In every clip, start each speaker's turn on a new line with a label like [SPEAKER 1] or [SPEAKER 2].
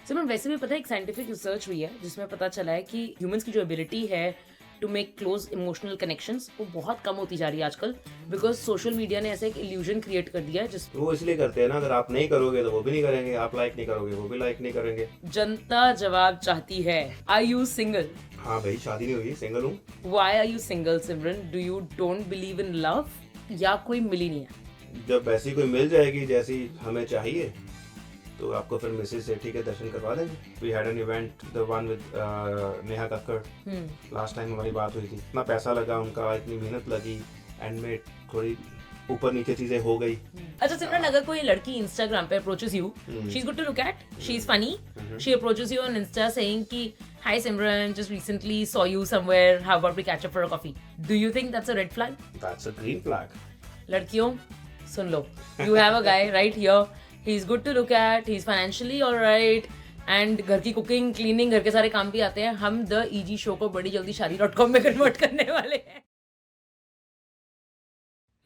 [SPEAKER 1] सिमरन वैसे भी पता है एक साइंटिफिक रिसर्च हुई है जिसमें पता चला है कि ह्यूमंस की जो एबिलिटी है to make close emotional connections वो बहुत कम होती जा रही है आजकल बिकॉज सोशल मीडिया ने ऐसे एक इल्यूजन क्रिएट कर दिया है जिस
[SPEAKER 2] वो इसलिए करते हैं ना, अगर आप नहीं करोगे तो वो भी नहीं करेंगे, आप लाइक नहीं करोगे वो भी लाइक नहीं करेंगे।
[SPEAKER 1] जनता जवाब चाहती है आर यू सिंगल
[SPEAKER 2] हाँ भाई, शादी नहीं हुई, सिंगल हूँ।
[SPEAKER 1] Why are you single Simran do you don't believe in love या कोई मिली नहीं है
[SPEAKER 2] जब ऐसी कोई मिल जाएगी जैसी हमें चाहिए तो आपको फिर मिसेज सेठी के दर्शन करवा देंगे। We had an event the one with Neha Kakkar. Last time हमारी बात हुई थी, इतना पैसा लगा उनका, इतनी मेहनत लगी, एंड में थोड़ी ऊपर नीचे चीजें हो गई।
[SPEAKER 1] अच्छा सिमरन अगर कोई लड़की इंस्टाग्राम पे approaches you she is good to look at she is funny she approaches you on Insta saying कि hi Simran just recently saw you somewhere how about we catch up for a coffee do you think that's a red flag
[SPEAKER 2] that's a green flag.
[SPEAKER 1] लड़कियों सुन लो you have a guy right here he is good to look at he is financially alright and घर की cooking cleaning घर के सारे काम भी आते हैं हम द ईजी शो को बड़ी जल्दी शादी.com में कन्वर्ट करने वाले हैं।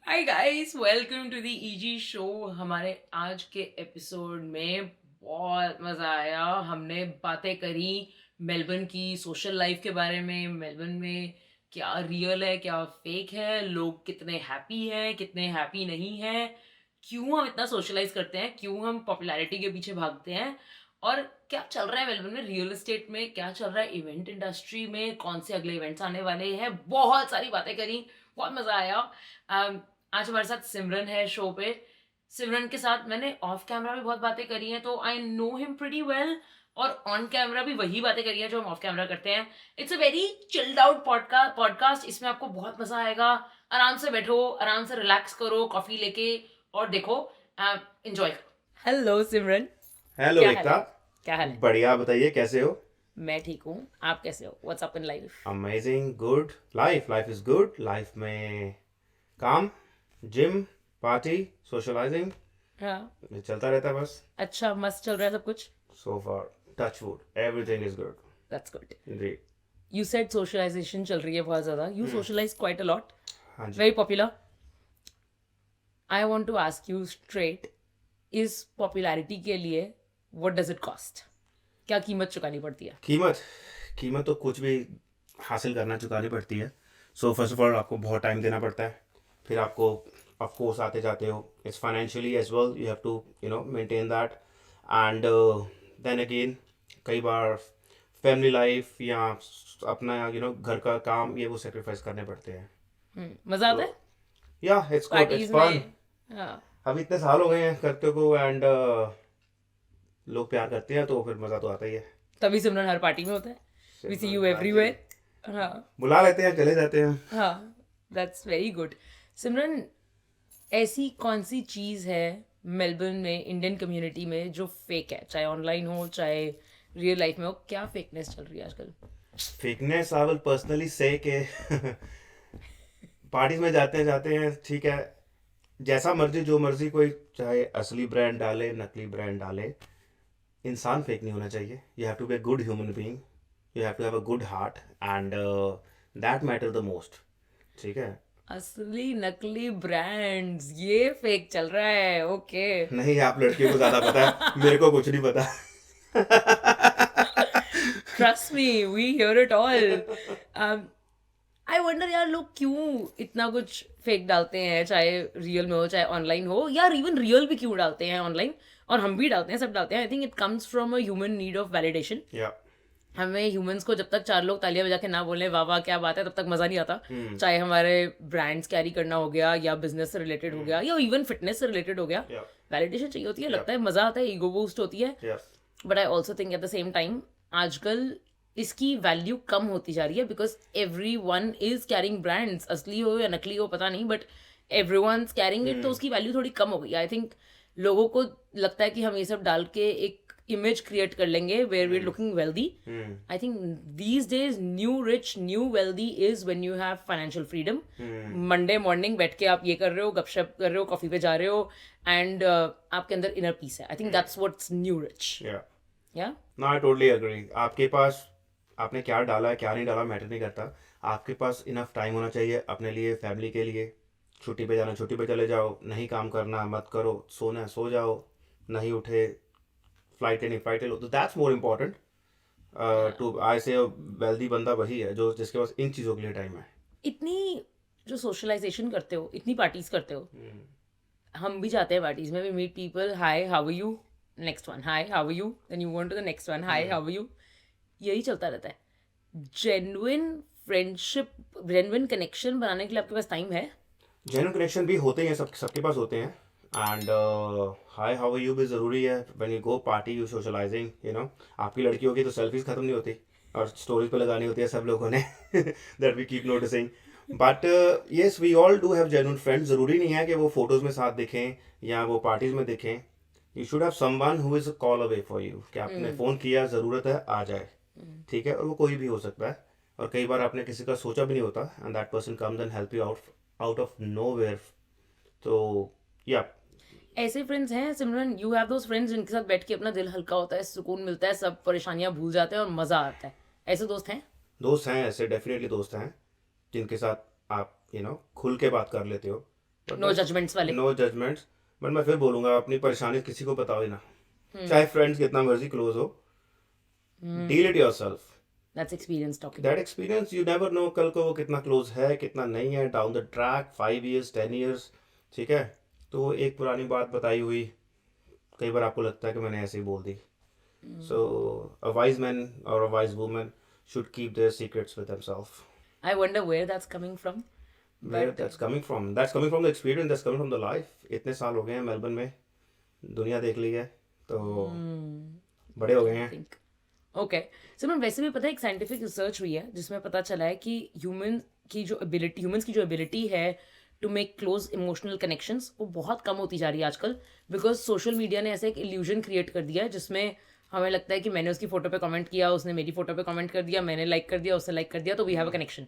[SPEAKER 1] Hi guys welcome to the easy show. हमारे आज के एपिसोड में बहुत मज़ा आया। हमने बातें करी मेलबर्न की सोशल लाइफ के बारे में, मेलबर्न में क्या रियल है क्या फेक है, लोग कितने हैप्पी हैं कितने हैप्पी नहीं हैं, क्यों हम इतना सोशलाइज करते हैं, क्यों हम पॉपुलैरिटी के पीछे भागते हैं, और क्या चल रहा है मेलबर्न में रियल एस्टेट में, क्या चल रहा है इवेंट इंडस्ट्री में, कौन से अगले इवेंट्स आने वाले हैं। बहुत सारी बातें करी, बहुत मज़ा आया। आज हमारे साथ सिमरन है शो पे। सिमरन के साथ मैंने ऑफ कैमरा भी बहुत बातें करी हैं तो I know him pretty well, और ऑन कैमरा भी वही बातें करी हैं जो हम ऑफ कैमरा करते हैं। It's a very chilled out podcast. इसमें आपको बहुत मजा आएगा। आराम से बैठो, आराम से रिलैक्स करो कॉफी लेके और देखो, एंजॉय करो। हेलो सिमरन।
[SPEAKER 2] हेलो
[SPEAKER 1] क्या हाल
[SPEAKER 2] एकता।
[SPEAKER 1] है? क्या हाल है?
[SPEAKER 2] बढ़िया, बताइए कैसे हो?
[SPEAKER 1] मैं ठीक हूँ, आप कैसे हो? What's up in life?
[SPEAKER 2] Amazing, good. Life is good. Life में काम, जिम, पार्टी, सोशलाइजिंग,
[SPEAKER 1] हाँ
[SPEAKER 2] ये चलता रहता है बस।
[SPEAKER 1] अच्छा, मस्त चल रहा है सब कुछ।
[SPEAKER 2] So far touch wood everything is good.
[SPEAKER 1] That's good.
[SPEAKER 2] जी।
[SPEAKER 1] यू सेड सोशलाइजेशन चल रही है बहुत ज़्यादा। You socialise quite a lot,
[SPEAKER 2] हाँ जी।
[SPEAKER 1] Very popular. I want to ask you straight, इस पॉपुलैरिटी के लिए व्हाट डज इट कॉस्ट? क्या कीमत चुकानी पड़ती है?
[SPEAKER 2] कीमत तो कुछ भी हासिल करना चुकानी पड़ती है। सो फर्स्ट ऑफ ऑल आपको बहुत टाइम देना पड़ता है, फिर आपको ऑफ कोर्स आते जाते हो, it's financially as well, you have to maintain that, and then again कई बार फैमिली लाइफ या अपना घर का काम, ये वो सेक्रीफाइस करने पड़ते हैं।
[SPEAKER 1] मजा आता है
[SPEAKER 2] या it's good, it's
[SPEAKER 1] parties
[SPEAKER 2] fun.
[SPEAKER 1] में? हाँ,
[SPEAKER 2] अब इतने साल हो गए हैं करते को, एंड लोग प्यार करते हैं तो फिर मज़ा तो आता ही है।
[SPEAKER 1] तभी सिमरन हर पार्टी में होता है। वी सी यू
[SPEAKER 2] हाँ जी।
[SPEAKER 1] एवरीवेयर। हाँ
[SPEAKER 2] बुला लेते हैं, चले जाते हैं।
[SPEAKER 1] हाँ, दैट्स वेरी गुड। सिमरन, ऐसी कौन सी चीज़ है मेलबर्न में, इंडियन कम्युनिटी में, जो फेक है, चाहे ऑनलाइन हो चाहे रियल लाइफ में हो? क्या फेकनेस चल रही है आजकल?
[SPEAKER 2] फेकनेस आई विल पर्सनली से के पार्टीज में जाते हैं ठीक है, जैसा मर्जी जो मर्जी कोई चाहे असली ब्रांड डाले नकली ब्रांड डाले, इंसान फेक नहीं होना चाहिए। You have to be a good human being, you have to have a good heart, and that matter the most. ठीक है।
[SPEAKER 1] असली नकली ब्रांड्स, ये फेक चल रहा है? ओके।
[SPEAKER 2] नहीं, आप लड़कियों को ज़्यादा पता है, मेरे को कुछ नहीं पता।
[SPEAKER 1] Trust me, we hear it all. I wonder यार, लोग क्यों इतना कुछ फेक डालते हैं, चाहे रियल में हो चाहे ऑनलाइन हो। यार इवन रियल भी क्यों डालते हैं ऑनलाइन, और हम भी डालते हैं, सब डालते हैं। I think it comes from a human need of validation.
[SPEAKER 2] या
[SPEAKER 1] हमें ह्यूमंस को जब तक चार लोग तालियां बजा के ना बोले वाह वाह क्या बात है, तब तक मज़ा नहीं आता। चाहे हमारे ब्रांड्स कैरी करना हो गया, या बिजनेस से रिलेटेड हो गया, या इवन फिटनेस से रिलेटेड हो गया,
[SPEAKER 2] या
[SPEAKER 1] वैलिडेशन चाहिए होती है, लगता है मज़ा आता है, ईगो बूस्ट होती है।
[SPEAKER 2] या
[SPEAKER 1] but I also think eight the same time आजकल इसकी वैल्यू कम होती जा रही है, because every one is carrying brands, असली हो या नकली हो पता नहीं, but every one carrying it, तो उसकी वैल्यू थोड़ी कम हो गई। आई थिंक लोगों को लगता है कि हम ये सब डाल के एक इमेज क्रिएट कर लेंगे where we are looking wealthy. I think these days new rich new wealthy is when you have financial freedom. Monday morning बैठ के आप ये कर रहे हो, गपशप कर रहे हो, कॉफी पे जा रहे हो, एंड आपके अंदर इनर पीस है। I think that's what's new rich. या
[SPEAKER 2] नो, आई टोटली एग्री। आपके पास आपने क्या डाला है क्या नहीं डाला मैटर नहीं करता, आपके पास इनफ टाइम होना चाहिए अपने लिए, फैमिली के लिए। छुट्टी पे जाना छुट्टी पे चले जाओ, नहीं काम करना मत करो, सोना सो जाओ, नहीं उठे फ्लाइट इनफाइट लो, तो दैट्स मोर इम्पोर्टेंट टू आई से वेल्दी बंदा वही है जो जिसके पास इन चीज़ों के लिए टाइम है.
[SPEAKER 1] इतनी जो सोशलाइजेशन करते हो, इतनी पार्टीज करते हो, हम भी जाते हैं पार्टीज में, we meet people, hi how are you, next one, hi how are you, then you want to the next one, hi how are you. यही चलता रहता है. जेन्युइन फ्रेंडशिप, जेन्युइन कनेक्शन बनाने के लिए आपके पास टाइम है?
[SPEAKER 2] जेन्युइन कनेक्शन भी होते हैं, सबके पास होते हैं. And hi how are you भी ज़रूरी है. When you go party you socialising, you know. आपकी लड़की होगी तो सेल्फीज ख़त्म नहीं होती और स्टोरीज पे लगानी होती है सब लोगों ने. That we keep noticing. But yes, we all do have genuine friends. ज़रूरी नहीं है कि वो फोटोज़ में साथ दिखें या वो पार्टीज़ में दिखें. You should have someone who is call away for you, कि आपने फ़ोन किया, ज़रूरत है, आ जाए. ठीक है. और वो कोई भी हो सकता है. और कई बार आपने किसी का सोचा भी नहीं होता and that person comes and help you out of nowhere. तो या
[SPEAKER 1] ऐसे फ्रेंड्स हैं सिमरन, यू हैव दोस फ्रेंड्स जिनके साथ बैठ के अपना दिल हल्का होता है, सुकून मिलता है, सब परेशानियां भूल जाते हैं और मजा आता है. ऐसे दोस्त हैं?
[SPEAKER 2] दोस्त हैं ऐसे, डेफिनेटली दोस्त हैं जिनके साथ आप खुल के बात कर लेते हो.
[SPEAKER 1] नो जजमेंट्स वाले.
[SPEAKER 2] No judgements. बट मैं फिर बोलूँगा, अपनी परेशानी किसी को बताओ ही ना. चाहे फ्रेंड्स कितना मर्जी क्लोज हो, deal it yourself.
[SPEAKER 1] That's experience talking.
[SPEAKER 2] That experience, you never know कल को वो कितना क्लोज है कितना नहीं है, down the track 5 years 10 years. ठीक है. तो एक पुरानी बात बताई हुई कई बार आपको लगता है कि मैंने ऐसे ही बोल दी. सो अ वाइज मैन और a wise woman should keep their secrets with themselves.
[SPEAKER 1] I wonder where that's coming from.
[SPEAKER 2] Where that's coming from? That's coming from the experience. That's coming from the life. इतने साल हो गए हैं Melbourne में, दुनिया देख ली है, तो बड़े हो गए हैं.
[SPEAKER 1] ओके. सिमरन, वैसे भी पता है एक साइंटिफिक रिसर्च हुई है जिसमें पता चला है कि ह्यूमंस की जो एबिलिटी है to make close emotional connections, वो बहुत कम होती जा रही है आजकल. बिकॉज सोशल मीडिया ने ऐसा एक इल्यूजन क्रिएट कर दिया है जिसमें हमें लगता है कि मैंने उसकी फोटो पे कमेंट किया, उसने मेरी फोटो पे कमेंट कर दिया, मैंने लाइक कर दिया, उसने लाइक कर दिया, तो we have a connection,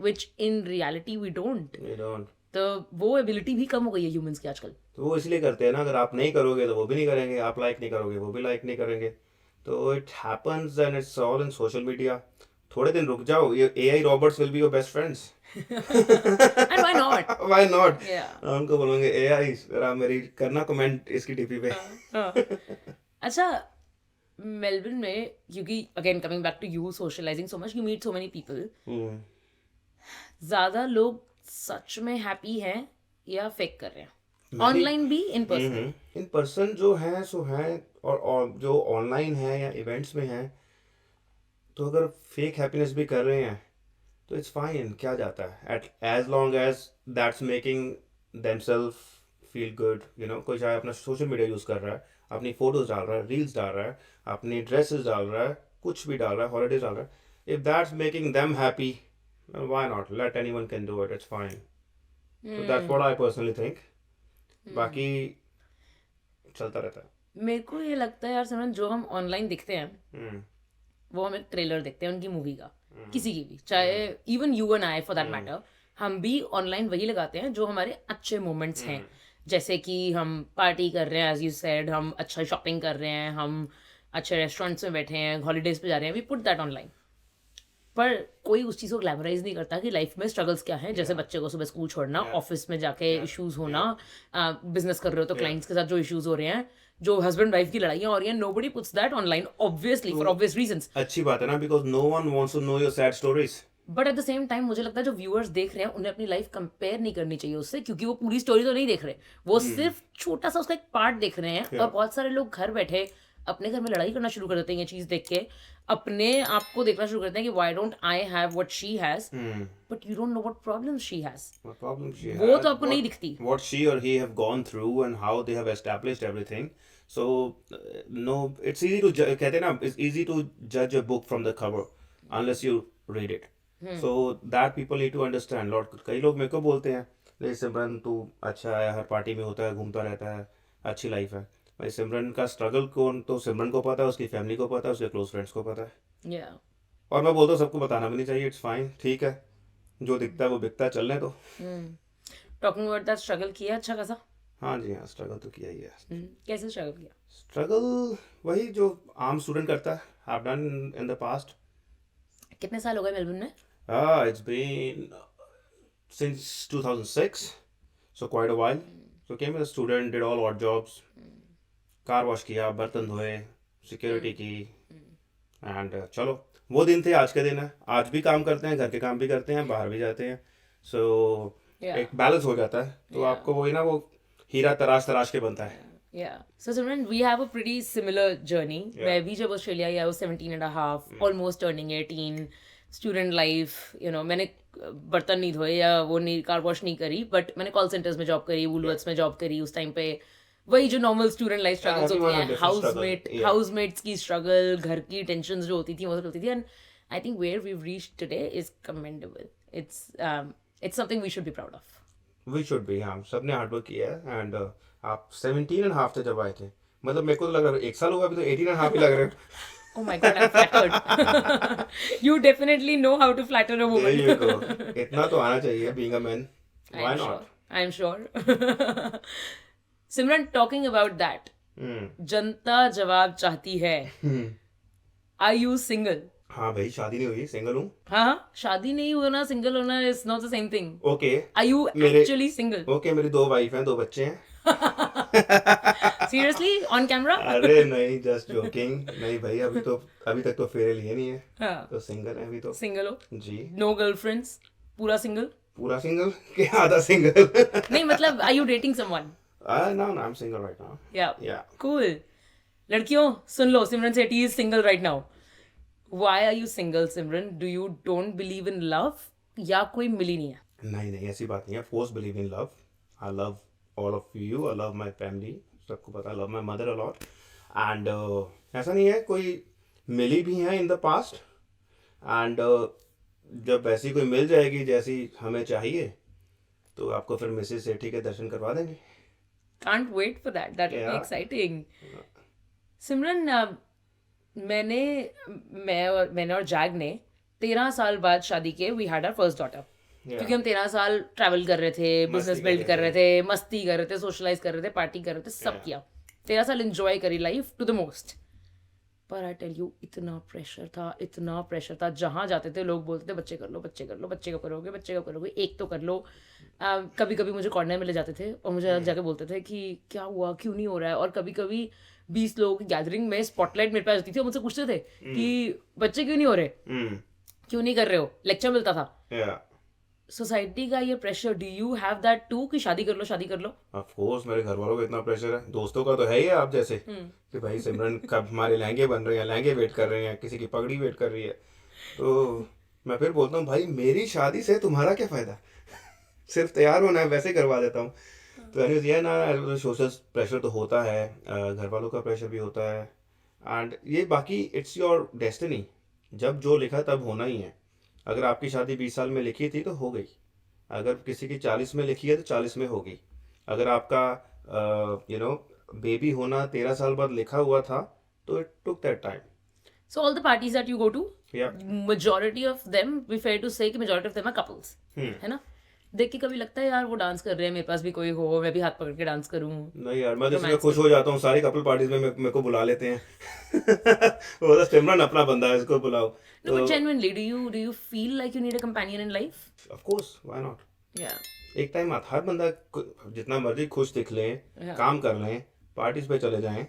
[SPEAKER 1] which in reality we don't.
[SPEAKER 2] You don't.
[SPEAKER 1] तो वो एबिलिटी भी कम हो गई है ह्यूमंस की आजकल.
[SPEAKER 2] तो वो इसलिए करते हैं ना, अगर आप नहीं करोगे तो वो भी नहीं करेंगे, आप लाइक नहीं करोगे वो भी लाइक नहीं करेंगे. तो it happens and it's all in social media. थोड़े दिन रुक जाओ, ये AI robots will be your best friends.
[SPEAKER 1] And why not.
[SPEAKER 2] Why not?
[SPEAKER 1] Yeah.
[SPEAKER 2] उनको बोलोगे AI जरा मेरी करना कमेंट इसकी डीपी पे.
[SPEAKER 1] अच्छा, मेलबर्न में, क्योंकि again coming back to you socialising so much, you meet so many people, ज्यादा लोग सच में हैप्पी हैं या फेक कर रहे हैं? ऑनलाइन भी, इन पर्सन?
[SPEAKER 2] इन पर्सन जो हैं सो हैं, और जो ऑनलाइन है या इवेंट्स में हैं, तो अगर फेक हैप्पीनेस भी कर रहे हैं तो इट्स फाइन. क्या जाता है, as long as that's making themselves feel good. कोई चाहे अपना सोशल मीडिया यूज़ कर रहा है, अपनी फोटोज डाल रहा है, रील्स डाल रहा है, अपनी ड्रेसेस डाल रहा है, कुछ भी डाल रहा है, हॉलीडेज डाल रहा है, if that's making them happy, why not, let anyone can do it, it's fine. So that's what I personally think. बाकी चलता रहता है.
[SPEAKER 1] मेरे को ये लगता है यार सिमरन, जो हम ऑनलाइन दिखते हैं वो हम एक ट्रेलर देखते हैं उनकी मूवी का, किसी की भी, चाहे even you and I for that matter, हम भी ऑनलाइन वही लगाते हैं जो हमारे अच्छे मोमेंट्स हैं. जैसे कि हम पार्टी कर रहे हैं, एज यू सेड, हम अच्छा शॉपिंग कर रहे हैं, हम अच्छे रेस्टोरेंट्स में बैठे हैं, हॉलीडेज पे जा रहे हैं, वी पुट दैट ऑनलाइन. पर कोई उस चीज़ को ग्लैमराइज नहीं करता कि लाइफ में स्ट्रगल्स क्या हैं. जैसे बच्चे को सुबह स्कूल छोड़ना, ऑफिस में जाके इश्यूज होना, बिजनेस कर रहे हो तो क्लाइंट्स के साथ जो इश्यूज हो रहे हैं, जो हस्बैंड वाइफ की लड़ाइयाँ हो रही हैं, nobody puts that online, obviously, for obvious reasons.
[SPEAKER 2] अच्छी बात है ना, because no one wants to know your sad stories.
[SPEAKER 1] But at the same time मुझे लगता है जो व्यूअर्स देख रहे हैं उन्हें अपनी लाइफ कंपेयर नहीं करनी चाहिए उससे, क्योंकि वो पूरी स्टोरी तो नहीं देख रहे, वो सिर्फ छोटा सा उसका एक पार्ट देख रहे हैं. और बहुत सारे लोग घर बैठे अपने घर में लड़ाई करना शुरू कर देते हैं ये चीज देख के, अपने आप को देखना शुरू करते हैं कि why don't I have what she has, but you don't know what problems she has. वो तो आपको नहीं दिखती.
[SPEAKER 2] What she or he have gone through and how they have established everything. So no, it's easy to कहते हैं ना, it's easy to judge a book from the cover unless you read it. So that people need to understand. कई लोग मेरे को बोलते हैं, जैसे सिमरन तू अच्छा है, हर पार्टी में होता है, घूमता रहता है, अच्छी लाइफ है. भाई सिमरन का स्ट्रगल कौन, तो सिमरन को पता है, उसकी फैमिली को पता है, उसके क्लोज फ्रेंड्स को पता है.
[SPEAKER 1] Yeah.
[SPEAKER 2] और मैं बोलता हूँ सबको बताना भी नहीं चाहिए, इट्स फाइन, ठीक है, जो दिखता है वो बिकता है, चलने दो.
[SPEAKER 1] टॉकिंग अबाउट दैट, स्ट्रगल किया अच्छा खासा?
[SPEAKER 2] हाँ जी हाँ, स्ट्रगल तो किया ही है.
[SPEAKER 1] कैसे स्ट्रगल किया?
[SPEAKER 2] स्ट्रगल वही जो आम स्टूडेंट करता है, have done in the past.
[SPEAKER 1] कितने साल हो गए मेलबर्न में?
[SPEAKER 2] It's been since 2006, so quite a while. So came as a student, did all odd jobs. Car wash किया, बर्तन धोए, सिक्योरिटी की एंड चलो वो दिन थे, आज के दिन है, आज भी काम करते हैं, घर के काम भी करते हैं, बाहर भी जाते हैं, सो
[SPEAKER 1] Yeah.
[SPEAKER 2] एक बैलेंस हो जाता है, तो
[SPEAKER 1] Yeah.
[SPEAKER 2] आपको वही ना वो हीरा तराश तराश के बनता है.
[SPEAKER 1] Yeah. So Simran, we have a pretty similar journey.
[SPEAKER 2] Yeah.
[SPEAKER 1] मैं भी जब ऑस्ट्रेलिया गया, I was 17 and a half, almost turning 18, student life, you know, मैंने बर्तन नहीं धोए या वो नहीं कार वॉश नहीं करी, बट मैंने कॉल सेंटर्स में जॉब करी, वुलवर्थ्स में जॉब करी उस टाइम पे. वही जो normal student life struggles
[SPEAKER 2] everyone
[SPEAKER 1] होती
[SPEAKER 2] had
[SPEAKER 1] हैं,
[SPEAKER 2] different struggle. Yeah.
[SPEAKER 1] हाउसमेट्स की स्ट्रगल, घर की टेंशन्स जो होती थी वो सब होती थी, and I think where we reached today is commendable. It's something we should be proud of.
[SPEAKER 2] We should भी, हाँ, सबने हार्डवर्क किया है. एंड आप 17 एंड हाफ थे जब आए थे, मतलब मेरे को तो लग रहा है 1 साल हुआ, अभी तो 18 एंड हाफ ही लग रहे हो.
[SPEAKER 1] Oh my God, I'm flattered. You definitely know how to flatter a
[SPEAKER 2] There
[SPEAKER 1] woman.
[SPEAKER 2] you go. इतना तो आना चाहिए being a man. Why
[SPEAKER 1] I'm
[SPEAKER 2] not?
[SPEAKER 1] sure. I'm sure. Simran, talking about that, जनता जवाब चाहती है. Are you single?
[SPEAKER 2] हाँ भाई, शादी नहीं हुई, सिंगल हूँ.
[SPEAKER 1] हाँ, शादी नहीं होना, सिंगल होना is not the same thing.
[SPEAKER 2] Okay
[SPEAKER 1] Are you
[SPEAKER 2] मेरे-
[SPEAKER 1] actually single?
[SPEAKER 2] ओके, मेरी 2 वाइफ हैं, 2 बच्चे हैं.
[SPEAKER 1] Seriously? On camera?
[SPEAKER 2] अरे नहीं, जस्ट जोकिंग. नहीं भाई, अभी तक तो फेरे लिए नहीं है,
[SPEAKER 1] हाँ,
[SPEAKER 2] तो सिंगल है अभी तो.
[SPEAKER 1] single हो?
[SPEAKER 2] जी,
[SPEAKER 1] No girlfriends? पूरा single?
[SPEAKER 2] पूरा सिंगल के आधा सिंगल.
[SPEAKER 1] नहीं मतलब, are you dating someone?
[SPEAKER 2] No, I'm single right now.
[SPEAKER 1] Yeah.
[SPEAKER 2] Yeah.
[SPEAKER 1] Cool. लड़कियों सुन लो, सिमरन सेठी is single right now. Why are you single, Simran? Do you don't believe in love? या कोई मिली नहीं है?
[SPEAKER 2] नहीं, ऐसी बात नहीं है. Force believe in love. I love all of you, I love my family, सबको पता, I love my mother a lot. And ऐसा नहीं है, कोई मिली भी हैं इन द पास्ट. एंड जब वैसी कोई मिल जाएगी जैसी हमें चाहिए, तो आपको फिर मिसेस सेठी के दर्शन करवा देंगे.
[SPEAKER 1] Can't wait for that. That would be
[SPEAKER 2] Yeah.
[SPEAKER 1] exciting. सिमरन, मैंने और जैग ने 13 साल बाद शादी के we had our first daughter.
[SPEAKER 2] Yeah.
[SPEAKER 1] क्योंकि हम 13 साल ट्रैवल कर रहे थे, बिजनेस बिल्ड कर रहे थे, मस्ती कर रहे थे, सोशलाइज कर रहे थे, पार्टी कर रहे थे, सब
[SPEAKER 2] Yeah.
[SPEAKER 1] किया. 13 साल एंजॉय करी लाइफ टू द मोस्ट. पर आई टेल यू, इतना प्रेशर था. जहाँ जाते थे लोग बोलते थे बच्चे कर लो, बच्चे कब करोगे, एक तो कर लो. कभी कभी मुझे कॉर्नर में ले जाते थे और मुझे जाके बोलते थे कि क्या हुआ, क्यों नहीं हो रहा है. और कभी कभी 20 लोगों की गैदरिंग में स्पॉटलाइट मेरे पास आती थी और मुझसे पूछते थे कि बच्चे क्यों नहीं हो रहे, क्यों नहीं कर रहे हो. लेक्चर मिलता था.
[SPEAKER 2] Yeah.
[SPEAKER 1] सोसाइटी का ये pressure, do you have that too कि शादी कर लो.
[SPEAKER 2] ऑफ कोर्स, मेरे घर वालों को इतना प्रेशर है, दोस्तों का तो है ही आप जैसे, कि भाई सिमरन कब हमारे लहंगे बन रहे हैं, लहंगे वेट कर रहे हैं, किसी की पगड़ी वेट कर रही है. तो मैं फिर बोलता हूँ, भाई मेरी शादी से तुम्हारा क्या फायदा. सिर्फ तैयार होना है, वैसे करवा देता हूँ. तो एनीवेज ये ना, सोशल प्रेशर तो होता है, घर वालों का प्रेशर भी होता है. एंड ये बाकी इट्स योर डेस्टिनी, जब जो लिखा तब होना ही है. अगर आपकी शादी 20 साल में लिखी थी तो हो गई, अगर किसी की 40 में लिखी है तो 40 में होगी. अगर आपका बेबी होना 13 साल बाद लिखा हुआ था, तो it took that time.
[SPEAKER 1] So all the parties that you go to,
[SPEAKER 2] Yeah.
[SPEAKER 1] majority of them, we fair to say कि majority of them are couples, है ना. देख के कभी लगता है यार वो डांस कर रहे हैं, मेरे पास भी कोई हो, मैं भी हाथ पकड़ के डांस करूं.
[SPEAKER 2] नहीं यार, मैं तो इसमें खुश हो जाता हूँ, सारी कपल पार्टीज में मेरे को बुला लेते हैं. वो तो सिमरन अपना बंदा है, इसको बुलाओ.
[SPEAKER 1] No, but genuinely, do you feel like you need a companion in life?
[SPEAKER 2] Of course, why not.
[SPEAKER 1] Yeah.
[SPEAKER 2] एक टाइम आता, हर बंदा जितना मर्जी खुश दिख लें,
[SPEAKER 1] Yeah.
[SPEAKER 2] काम कर लें, पार्टीज पे चले जाएं.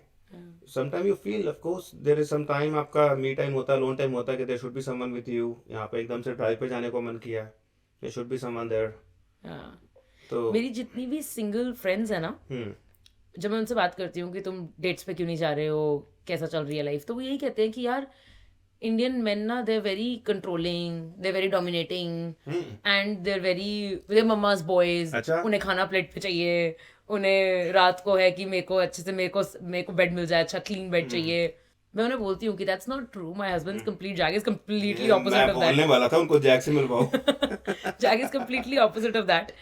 [SPEAKER 2] Sometime you feel, of course there is some time, आपका मी टाइम होता है, लोन टाइम होता है, कि there should be someone with you. यहाँ पे एकदम से ड्राइव पे जाने को मन किया, there should be someone there.
[SPEAKER 1] Yeah.
[SPEAKER 2] तो
[SPEAKER 1] मेरी जितनी भी सिंगल फ्रेंड्स है ना, जब मैं उनसे बात करती हूँ कि तुम डेट्स पे क्यों नहीं जा रहे हो, कैसा चल रही है लाइफ, तो वो यही कहते हैं कि यार इंडियन मेन ना, they are very controlling, they are very dominating, and they are mamma's boys.
[SPEAKER 2] अच्छा.
[SPEAKER 1] उन्हें खाना प्लेट पे चाहिए, उन्हें रात को है कि मेरे को अच्छे से मेरे को बेड मिल जाए, अच्छा क्लीन बेड चाहिए. मैं उन्हें बोलती हूँ कि that's not true. My husband's complete jack is completely opposite
[SPEAKER 2] मैं
[SPEAKER 1] ऑफ दैट.
[SPEAKER 2] बोलने वाला था उनको जैक से मिलवाओ.
[SPEAKER 1] Jack is completely opposite of that.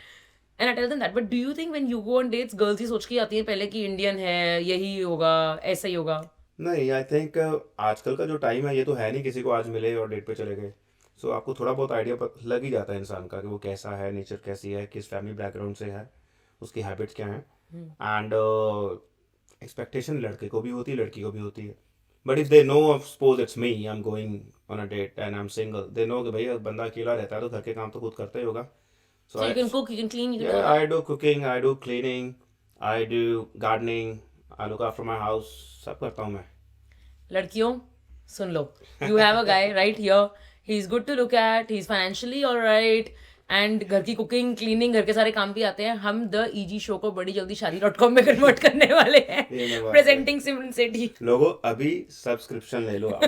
[SPEAKER 1] And I tell them that. But do you think when you go on dates, girls ही सोच के आती हैं पहले कि इंडियन है, यही होगा, ऐसा ही होगा?
[SPEAKER 2] नहीं, आई थिंक आजकल का जो टाइम है, ये तो है नहीं किसी को आज मिले और डेट पे चले गए. सो आपको थोड़ा बहुत आइडिया लग ही जाता है इंसान का, कि वो कैसा है, नेचर कैसी है, किस फैमिली बैकग्राउंड से है, उसकी हैबिट्स क्या हैं. एंड एक्सपेक्टेशन लड़के को भी होती है, लड़की को भी होती है. But if they know, suppose it's me, I am going on a date and I am single, they know कि भाई बंदा अकेला रहता है तो घर के काम तो खुद करता ही होगा.
[SPEAKER 1] So you can cook, you can clean, you can do
[SPEAKER 2] Yeah,
[SPEAKER 1] all that.
[SPEAKER 2] I do cooking, I do cleaning, I do gardening, I look after my house, सब करता हूँ मैं.
[SPEAKER 1] लड़कियों सुन लो, you have a guy right here, he is good to look at, he is financially alright, and घर की cooking cleaning घर के सारे काम भी आते हैं. हम द ईजी शो को बड़ी जल्दी शादी.com में कन्वर्ट करने वाले हैं.
[SPEAKER 2] ये मैं बात
[SPEAKER 1] प्रेजेंटिंग सिमरन सेठी,
[SPEAKER 2] लोगों अभी सब्सक्रिप्शन ले लो आप.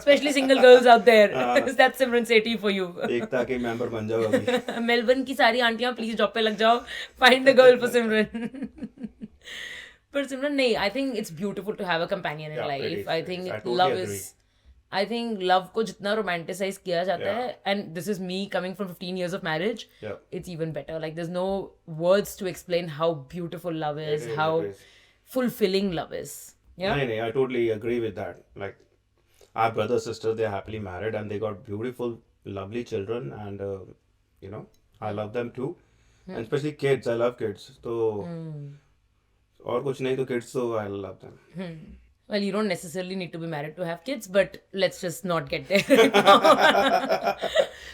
[SPEAKER 1] Specially single girls out there, that's Simran Sethi for you.
[SPEAKER 2] Ekta के मेंबर बन जाओ अभी.
[SPEAKER 1] मेलबर्न की सारी आंटियां प्लीज जॉब पे लग जाओ, find a girl for Simran. पर सिमरन नहीं, I think it's beautiful to have a companion in
[SPEAKER 2] Yeah, it
[SPEAKER 1] life.
[SPEAKER 2] is,
[SPEAKER 1] I
[SPEAKER 2] it
[SPEAKER 1] think
[SPEAKER 2] is. I totally
[SPEAKER 1] love
[SPEAKER 2] agree.
[SPEAKER 1] Is, I think love को जितना romanticise किया जाता
[SPEAKER 2] Yeah.
[SPEAKER 1] है, and this is me coming from 15 years of marriage,
[SPEAKER 2] Yeah.
[SPEAKER 1] it's even better. Like there's no words to explain how beautiful love is,
[SPEAKER 2] It is,
[SPEAKER 1] how
[SPEAKER 2] it is.
[SPEAKER 1] fulfilling love is. Yeah.
[SPEAKER 2] No, I totally agree with that. Like our brother sister, they're happily married and they got beautiful, lovely children, and you know, I love them too, and especially kids. I love kids. So और कुछ नहीं तो kids, so I love them.
[SPEAKER 1] Well, you don't necessarily need to be married to have kids, but let's just not get there right now.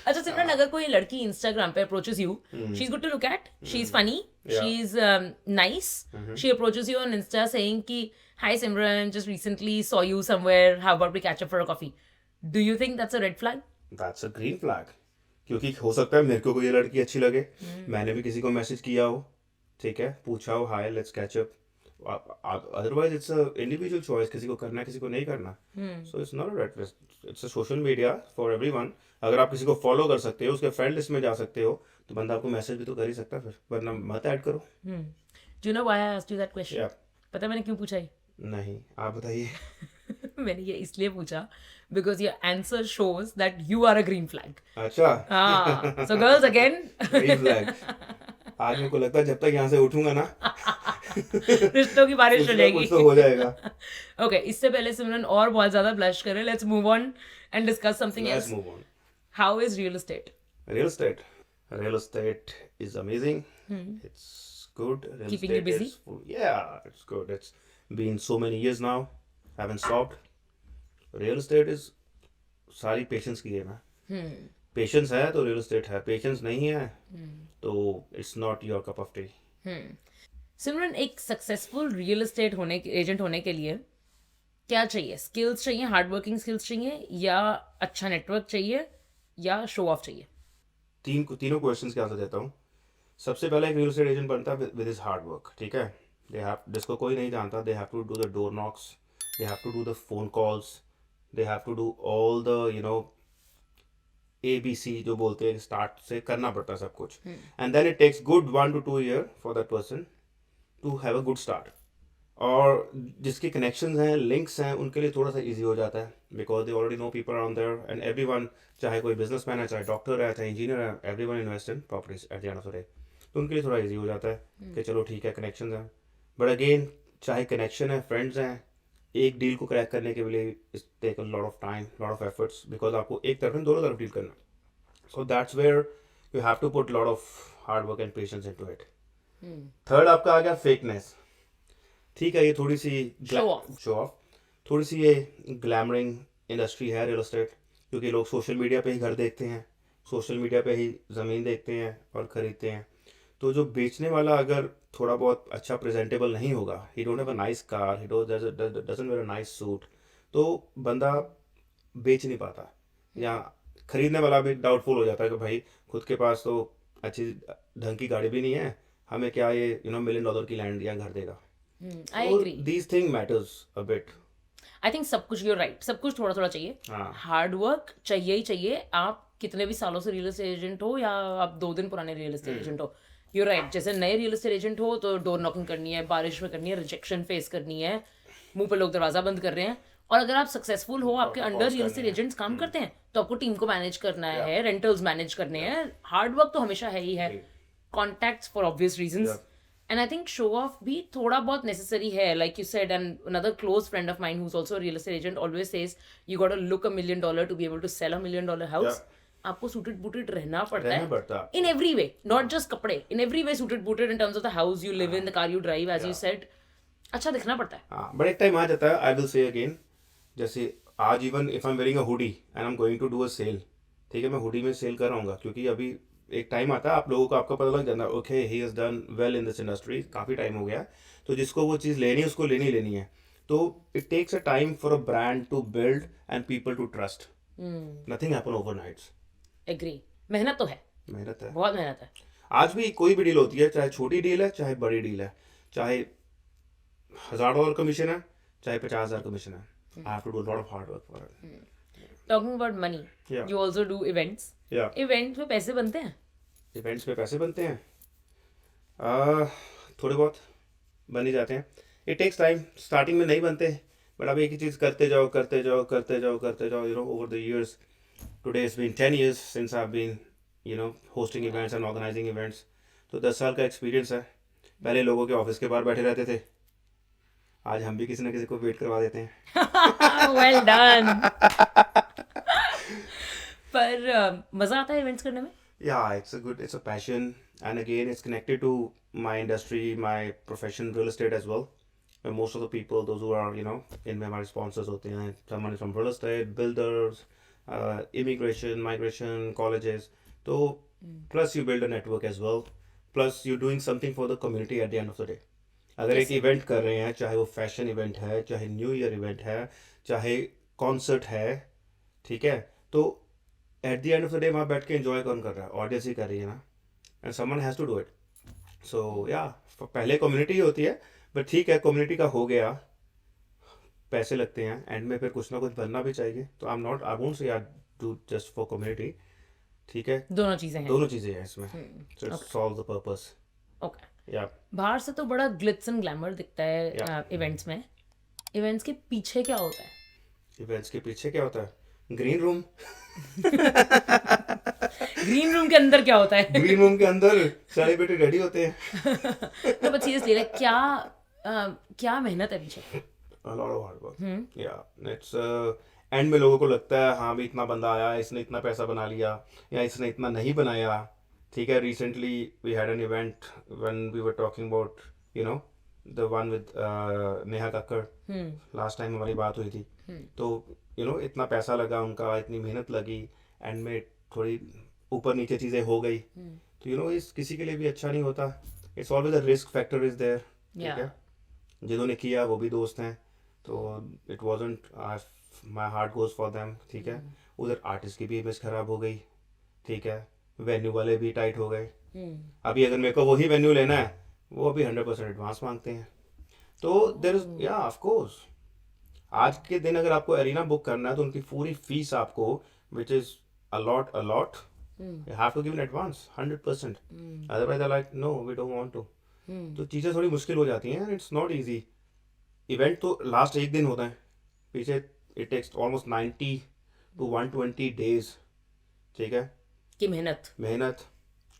[SPEAKER 1] अच्छा सिमरन, अगर कोई लड़की Instagram पे approaches you, she's good to look at, she's funny,
[SPEAKER 2] Yeah.
[SPEAKER 1] she's nice, she approaches you on Insta saying कि hi Simran, just recently saw you somewhere, how about we catch up for a coffee? Do you think that's a red flag?
[SPEAKER 2] That's a green flag. क्योंकि हो सकता है मेरे को कोई लड़की अच्छी लगे, मैंने भी किसी को मैसेज किया हो, ठीक है, पूछा हो hi let's catch up. Otherwise it's a individual choice, किसी को करना है किसी को नहीं करना. So it's not a red flag, it's a social media for everyone. अगर आप किसी को फॉलो कर सकते हो, उसके फ्रेंड लिस्ट में जा सकते हो, तो बंदा आपको मैसेज भी तो कर ही सकता है, फिर वरना मत ऐड करो.
[SPEAKER 1] Do you know why I asked you that question?
[SPEAKER 2] Yeah.
[SPEAKER 1] पता है मैंने क्यों पूछा ये?
[SPEAKER 2] नहीं, आप बताइए.
[SPEAKER 1] मैंने ये इसलिए पूछा because your answer shows that you are a green flag.
[SPEAKER 2] अच्छा.
[SPEAKER 1] हाँ, so girls again,
[SPEAKER 2] green flag. आज मेरे को लगता है जब तक यहाँ से उठूंगा ना
[SPEAKER 1] रिश्तों की बारिश
[SPEAKER 2] कुछ
[SPEAKER 1] हो
[SPEAKER 2] ना
[SPEAKER 1] जाएगी.
[SPEAKER 2] कुछ तो हो जाएगा.
[SPEAKER 1] Okay, इससे पहले सिमरन और बहुत ज्यादा ब्लश करे, let's move on and discuss something
[SPEAKER 2] Let's
[SPEAKER 1] else.
[SPEAKER 2] move on.
[SPEAKER 1] How is real estate?
[SPEAKER 2] Real estate. Real estate is amazing. It's good. Real
[SPEAKER 1] Keeping you
[SPEAKER 2] estate
[SPEAKER 1] busy?
[SPEAKER 2] is yeah, it's good. It's been so many years now. Haven't stopped. Real estate is सारी patience की game है. Patience है तो real estate है, patience नहीं है तो it's not your cup of tea.
[SPEAKER 1] Simran, एक सक्सेसफुल रियल एस्टेट होने एजेंट होने के लिए क्या चाहिए? स्किल्स चाहिए, हार्ड वर्किंग स्किल्स चाहिए, या अच्छा नेटवर्क चाहिए, या शो ऑफ चाहिए?
[SPEAKER 2] तीनों क्वेश्चंस के आंसर देता हूँ. सबसे पहले एक रियल एस्टेट एजेंट बनता है विद हिज हार्ड वर्क, ठीक है. दे हैव, जिसको कोई नहीं जानता, they have to do the door knocks, they have to do the phone calls, they have to do all the ABC जो बोलते हैं, स्टार्ट से करना पड़ता है सब कुछ. And then it takes good 1 to 2 year for that person to have a good start. और जिसके कनेक्शंस हैं, लिंक्स हैं, उनके लिए थोड़ा सा इजी हो जाता है because they already know people around there, and everyone, चाहे कोई बिजनेसमैन है, चाहे डॉक्टर है, चाहे इंजीनियर है, everyone invest in properties at the end of the day. तो उनके लिए थोड़ा इजी हो जाता है कि चलो ठीक है कनेक्शंस हैं. बट अगेन, चाहे कनेक्शन है, फ्रेंड्स हैं, एक डील को क्रैक करने के लिए take a lot of time, lot of efforts, because आपको एक तरफ दोनों तरफ डील करना. So that's where you have to put lot of hard work and patience into it. Third आपका आ गया फेकनेस. ठीक है, ये थोड़ी सी शो ऑफ, थोड़ी सी ये ग्लैमरिंग इंडस्ट्री है रियल एस्टेट, क्योंकि लोग सोशल मीडिया पे ही घर देखते हैं, सोशल मीडिया पे ही ज़मीन देखते हैं और ख़रीदते हैं. तो जो बेचने वाला अगर थोड़ा बहुत अच्छा प्रेजेंटेबल नहीं होगा, he don't have a nice car, he doesn't wear a nice suit, तो बंदा बेच नहीं पाता. या खरीदने वाला भी डाउटफुल हो जाता है कि भाई खुद के पास तो अच्छी ढंग की गाड़ी भी नहीं है, हमें क्या ये $1 million की लैंड या घर देगा.
[SPEAKER 1] I agree.
[SPEAKER 2] These thing matters a bit.
[SPEAKER 1] I think सब कुछ, यूर राइट, सब कुछ थोड़ा थोड़ा चाहिए.
[SPEAKER 2] हाँ.
[SPEAKER 1] हार्ड वर्क चाहिए ही चाहिए. आप कितने भी सालों से रियल एस्टेट एजेंट हो या आप 2 दिन पुराने रियल एस्टेट एजेंट हो, यूर राइट. जैसे नए रियल एस्टेट एजेंट हो तो डोर नॉकिंग करनी है, बारिश में करनी है, रिजेक्शन फेस करनी है, मुंह पे लोग दरवाजा बंद कर रहे हैं. और अगर आप सक्सेसफुल हो, आपके अंडर रियल एस्टेट एजेंट्स काम करते हैं, तो आपको टीम को मैनेज करना है, रेंटल्स मैनेज करने हैं. हार्ड वर्क तो हमेशा है ही है. Contacts for obvious reasons. And I think show off भी थोड़ा बहुत necessary है, like you said. And another close friend of mine who's also a real estate agent always says you got to look $1 million to be able to sell $1 million house. आपको suited booted रहना पड़ता है in every way, not just कपड़े, in every way suited booted in terms of the house you live in, the car you drive, as you said. अच्छा दिखना पड़ता है.
[SPEAKER 2] हाँ, बट एक टाइम आ जाता है. I will say again, जैसे आज even if I'm wearing a hoodie and I'm going to do a sale, ठीक है, मैं हुडी में सेल कर रहा हूँ क्योंकि अभी एक टाइम आता है आप लोगों को, आपका पता लग जाता है okay he has done well in this industry, काफ़ी टाइम हो गया, तो जिसको वो चीज़ लेनी है उसको लेनी है. तो it takes a time for a brand to build and people to trust. Nothing happen overnight.
[SPEAKER 1] Agree, मेहनत तो है,
[SPEAKER 2] मेहनत है.
[SPEAKER 1] बहुत मेहनत है.
[SPEAKER 2] आज भी कोई भी डील होती है, चाहे छोटी डील है चाहे बड़ी डील है, चाहे $1000 कमीशन है चाहे 50,000 कमीशन है, I have to do a lot of hard work for it.
[SPEAKER 1] Talking about money,
[SPEAKER 2] Yeah.
[SPEAKER 1] You also do events.
[SPEAKER 2] Yeah.
[SPEAKER 1] Events में पैसे बनते हैं?
[SPEAKER 2] इवेंट्स पे पैसे बनते हैं, थोड़े बहुत बन ही जाते हैं. इट टेक्स टाइम, स्टार्टिंग में नहीं बनते, बट अब एक ही चीज़ करते जाओ करते जाओ करते जाओ करते जाओ, you know, over the years. Today is been 10 years since I have been, you know, hosting events and organising events. तो 10 साल का एक्सपीरियंस है. पहले लोगों के ऑफिस के बाहर बैठे रहते थे, आज हम भी किसी ना किसी को वेट करवा देते हैं.
[SPEAKER 1] Well done. पर मज़ा आता है इवेंट्स करने में?
[SPEAKER 2] Yeah, it's a passion, and again, it's connected to my industry, my profession, real estate as well. And most of the people, those who are, you know, in my sponsors होते हैं, someone is from real estate, builders, immigration, migration, colleges. तो plus you build a network as well. Plus you're doing something for the community at the end of the day. अगर एक event कर रहे हैं, चाहे वो फैशन इवेंट है, चाहे न्यू ईयर इवेंट है, चाहे कॉन्सर्ट है, ठीक है, तो at the end of the day वहाँ बैठ के एंजॉय कौन कर रहा है? ऑडियंस ही कर रही है ना. And someone has to do it. So yeah, पहले कम्युनिटी ही होती है, बट ठीक है, कम्युनिटी का हो गया, पैसे लगते हैं, एंड में फिर कुछ ना कुछ बनना भी चाहिए. तो आई वोंट से यार डू जस्ट फॉर कम्युनिटी. ठीक है,
[SPEAKER 1] दोनों चीज़ें हैं.
[SPEAKER 2] दोनों चीज़ें हैं इसमें. So it solve the purpose.
[SPEAKER 1] Okay.
[SPEAKER 2] या
[SPEAKER 1] बाहर से तो बड़ा ग्लिट्स एंड ग्लैमर दिखता है
[SPEAKER 2] Yeah.
[SPEAKER 1] इवेंट्स में. इवेंट्स के पीछे क्या होता है?
[SPEAKER 2] इवेंट्स के पीछे क्या होता है? Green room.
[SPEAKER 1] ग्रीन रूम के अंदर क्या होता है?
[SPEAKER 2] ग्रीन रूम के अंदर सेलिब्रिटी रेडी होते हैं.
[SPEAKER 1] तो बस सीरियसली लाइक क्या मेहनत है पीछे?
[SPEAKER 2] A lot of hard work. Yeah, it's and में लोगों को लगता है हाँ भी इतना बंदा आया, इसने इतना पैसा बना लिया, या इसने इतना नहीं बनाया. ठीक है, recently we had an event when we were talking about, you know, the one with Neha Kakkar. Last time हमारी बात हुई थी. तो यू नो, इतना पैसा लगा उनका, इतनी मेहनत लगी, एंड में थोड़ी ऊपर नीचे चीज़ें हो गई. तो यू नो, इस किसी के लिए भी अच्छा नहीं होता. It's always a risk factor is there. ठीक है, जिन्होंने किया वो भी दोस्त हैं, तो it wasn't, my heart goes for them. ठीक है, उधर आर्टिस्ट की भी इमेज खराब हो गई. ठीक है, वेन्यू वाले भी टाइट हो गए. अभी अगर मेरे को वही वेन्यू लेना है, वो अभी 100% एडवांस मांगते हैं. तो देयर इज, या ऑफ कोर्स, आज के दिन अगर आपको एरिना बुक करना है तो उनकी पूरी फीस आपको, which is a lot, you have to give in advance 100%. Otherwise they're like no, we don't want to. तो चीज़ें थोड़ी मुश्किल हो जाती हैं. It's not easy. इवेंट तो लास्ट एक दिन होता है, पीछे it takes almost 90 to 120 days. ठीक है,
[SPEAKER 1] की मेहनत.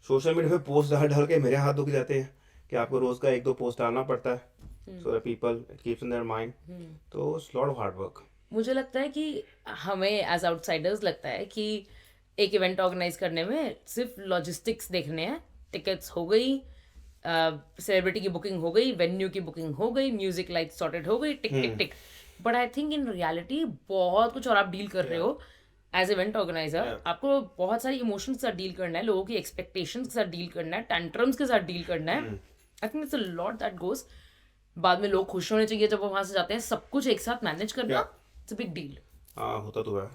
[SPEAKER 2] सोशल मीडिया पे पोस्ट डाल के मेरे हाथ दुख जाते हैं कि आपको रोज़ का 1-2 पोस्ट डालना पड़ता है. So that people, it keeps in their mind. तो it's lot of hard work.
[SPEAKER 1] मुझे लगता है कि हमें एज आउटसाइडर्स लगता है कि एक इवेंट ऑर्गेनाइज करने में सिर्फ लॉजिस्टिक्स देखने हैं. टिकट्स हो गई, सेलिब्रिटी की बुकिंग हो गई, वेन्यू की बुकिंग हो गई, म्यूजिक लाइट सॉर्टेड हो गई, tick tick tick. But I think in reality बहुत कुछ और आप डील कर रहे हो एज इवेंट ऑर्गेनाइजर. आपको बहुत सारी इमोशंस के साथ डील करना है, लोगों की एक्सपेक्टेशंस के साथ डील करना है, टेंट्रम्स के साथ डील करना है. आई think it's a lot that goes. बाद में लोग खुश होने चाहिए जब वो वहाँ से जाते हैं. सब कुछ एक साथ मैनेज करना, इट्स अ बिग डील.
[SPEAKER 2] हाँ, होता तो है.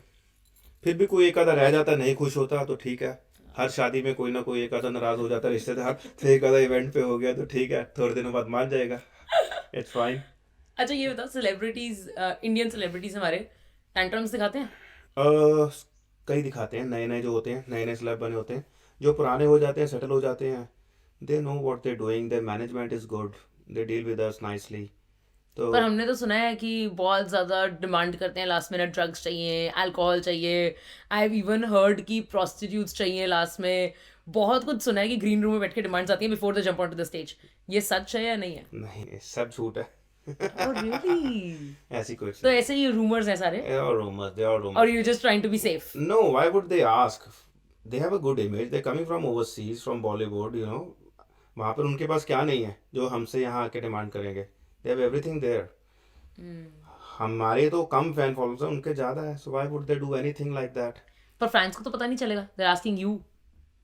[SPEAKER 2] फिर भी कोई एक आधा रह जाता, नहीं खुश होता तो ठीक है. हर शादी में कोई ना कोई एक आधा नाराज हो जाता रिश्तेदार, तो एक आधा इवेंट पे हो गया तो ठीक है, थोड़े दिनों बाद मान जाएगा. It's fine.
[SPEAKER 1] अच्छा ये बताओ, सेलिब्रिटीज, इंडियन सेलिब्रिटीज हमारे टेंट्रम्स दिखाते हैं?
[SPEAKER 2] कई दिखाते हैं. नए नए जो होते हैं, नए नए सेलेब बने होते हैं, जो पुराने हो जाते हैं, सेटल हो जाते हैं, they know what they doing, there management is good, they deal with us nicely. तो
[SPEAKER 1] पर हमने तो सुना है कि बहुत ज़्यादा डिमांड करते हैं, लास्ट मिनट ड्रग्स चाहिए, अल्कोहल चाहिए. आई हैव इवन हर्ड कि प्रोस्टिट्यूट्स चाहिए लास्ट में. बहुत कुछ सुना है कि ग्रीन रूम में बैठ के डिमांड्स आती हैं before the jump on to the stage. ये सच है या नहीं है?
[SPEAKER 2] नहीं, सब झूठ है.
[SPEAKER 1] Oh, really?
[SPEAKER 2] ऐसी कुछ
[SPEAKER 1] तो ऐसे ये रूमर्स हैं सारे,
[SPEAKER 2] they are rumors, they are rumors.
[SPEAKER 1] और you just trying to be safe?
[SPEAKER 2] No, why would they ask? They have a good image. They're coming from overseas, from Bollywood, you know. वहाँ पर उनके पास क्या नहीं है जो हमसे यहाँ आके डिमांड करेंगे? They have everything there. हमारे तो कम फैन फॉलोअर्स हैं, उनके ज़्यादा है. So why would they do anything like that?
[SPEAKER 1] पर फैंस को तो पता नहीं चलेगा. They're asking you.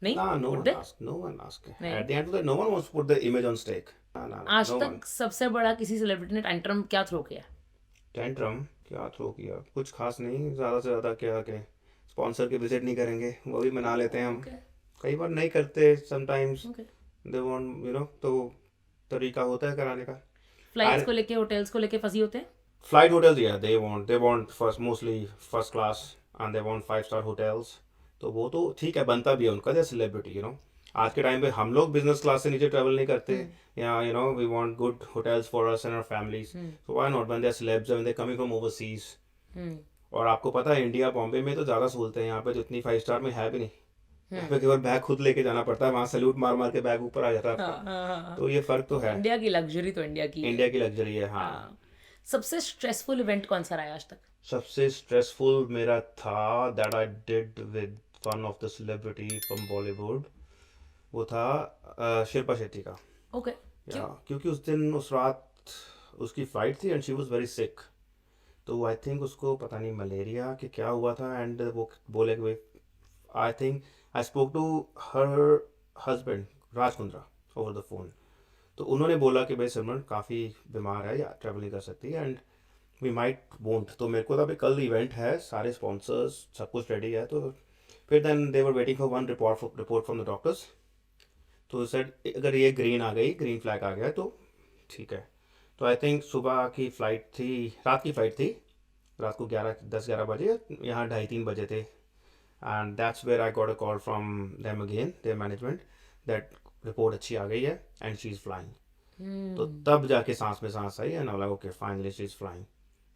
[SPEAKER 1] नहीं?
[SPEAKER 2] Nah, no
[SPEAKER 1] Would
[SPEAKER 2] one
[SPEAKER 1] they?
[SPEAKER 2] ask. No one ask.
[SPEAKER 1] नहीं.
[SPEAKER 2] At the end of the day, no one wants to put the image on stake. Nah,
[SPEAKER 1] आज
[SPEAKER 2] no
[SPEAKER 1] तक
[SPEAKER 2] one.
[SPEAKER 1] सबसे बड़ा किसी सेलिब्रिटी ने tantrum क्या throw किया?
[SPEAKER 2] टेंट्रम क्या थ्रो किया, कुछ खास नहीं, ज़्यादा से ज़्यादा क्या कि स्पॉन्सर के विजिट नहीं करेंगे, वो भी मना लेते हैं हम,
[SPEAKER 1] ओके
[SPEAKER 2] कई बार नहीं करते, समटाइम्स
[SPEAKER 1] ओके।
[SPEAKER 2] दे वांट तो तरीका होता है कराने का।
[SPEAKER 1] फ्लाइट्स
[SPEAKER 2] एंड
[SPEAKER 1] को लेके, होटल्स को लेके फंसी होते हैं।
[SPEAKER 2] फ्लाइट होटल्स, या they want first, mostly first class, and they want 5 star hotels. तो वो तो ठीक है, बनता भी है उनका, जैसे सेलिब्रिटी आज के टाइम पे हम लोग बिजनेस क्लास से नीचे ट्रैवल नहीं करते, या we want good hotels for us and our families, so why not, when they are celebs, when they coming from overseas.
[SPEAKER 1] Hmm
[SPEAKER 2] और आपको पता है इंडिया बॉम्बे में तो ज़्यादा सहूलतें हैं, यहाँ पे जितनी 5 स्टार में है भी नहीं। यहाँ पे केवल बैग खुद लेके जाना पड़ता है, वहाँ सैल्यूट मार मार के बैग ऊपर आ जाता है
[SPEAKER 1] हाँ
[SPEAKER 2] आपका।
[SPEAKER 1] हाँ हाँ।
[SPEAKER 2] तो ये फ़र्क तो है,
[SPEAKER 1] इंडिया की लग्जरी तो इंडिया की है।
[SPEAKER 2] इंडिया की लग्जरी है, हाँ।
[SPEAKER 1] हाँ। सबसे स्ट्रेसफुल इवेंट कौन सा रहा है आज तक?
[SPEAKER 2] सबसे स्ट्रेसफुल मेरा था that I did with one of the celebrity from Bollywood, वो था शिल्पा शेट्टी का।
[SPEAKER 1] ओके।
[SPEAKER 2] या
[SPEAKER 1] क्यों?
[SPEAKER 2] क्योंकि उस दिन, उस रात उसकी फ्लाइट थी and she was very sick, तो आई थिंक उसको पता नहीं मलेरिया कि क्या हुआ था, एंड वो बोले कि I think I spoke to her husband Raj Kundra over the phone, तो उन्होंने बोला कि भाई सिमरन काफ़ी बीमार है या ट्रैवल नहीं कर सकती, एंड वी माइट वोंट, तो मेरे को तो अभी कल इवेंट है, सारे स्पॉन्सर्स सब कुछ रेडी है, तो फिर then they were waiting for one report from the doctors, तो सेड अगर ये ग्रीन आ गई, ग्रीन फ्लैग आ गया तो ठीक है। तो आई थिंक सुबह की फ़्लाइट थी, रात की फ़्लाइट थी, रात को 10-11 बजे, यहाँ 2:30-3 बजे थे, and that's where I got a call from them again, their management, that report अच्छी आ गई है एंड शी इज़ फ्लाइंग। तो तब जाके सांस में सांस आई, and I like okay finally she is flying.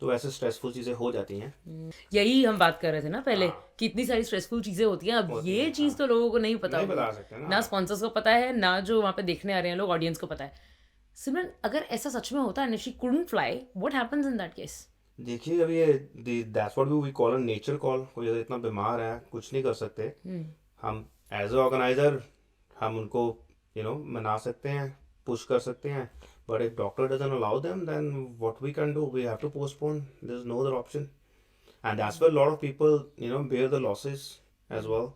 [SPEAKER 2] तो ऐसे स्ट्रेसफुल चीज़ें हो जाती हैं।
[SPEAKER 1] यही हम बात कर रहे थे ना पहले,
[SPEAKER 2] हाँ,
[SPEAKER 1] कि इतनी सारी स्ट्रेसफुल चीजें होती हैं। अब
[SPEAKER 2] होती
[SPEAKER 1] ये
[SPEAKER 2] हैं,
[SPEAKER 1] चीज
[SPEAKER 2] हाँ,
[SPEAKER 1] तो लोगों को नहीं पता
[SPEAKER 2] नहीं
[SPEAKER 1] होगी,
[SPEAKER 2] बता सकते ना।
[SPEAKER 1] ना स्पॉन्सर्स को पता है, ना जो वहां पे देखने आ रहे हैं लोग, ऑडियंस को पता है। सिमरन, अगर ऐसा सच में होता है, she couldn't fly, what happens in that case?
[SPEAKER 2] देखिए अब ये that's what we call a nature call, कोई अगर इतना बीमार है कुछ नहीं कर सकते हम, एज अ ऑर्गेनाइजर हम उनको मना सकते हैं, पुश कर सकते हैं, but if doctor doesn't allow them, then what we can do, we have to postpone, there is no other option, and that's why lot of people bear the losses as well.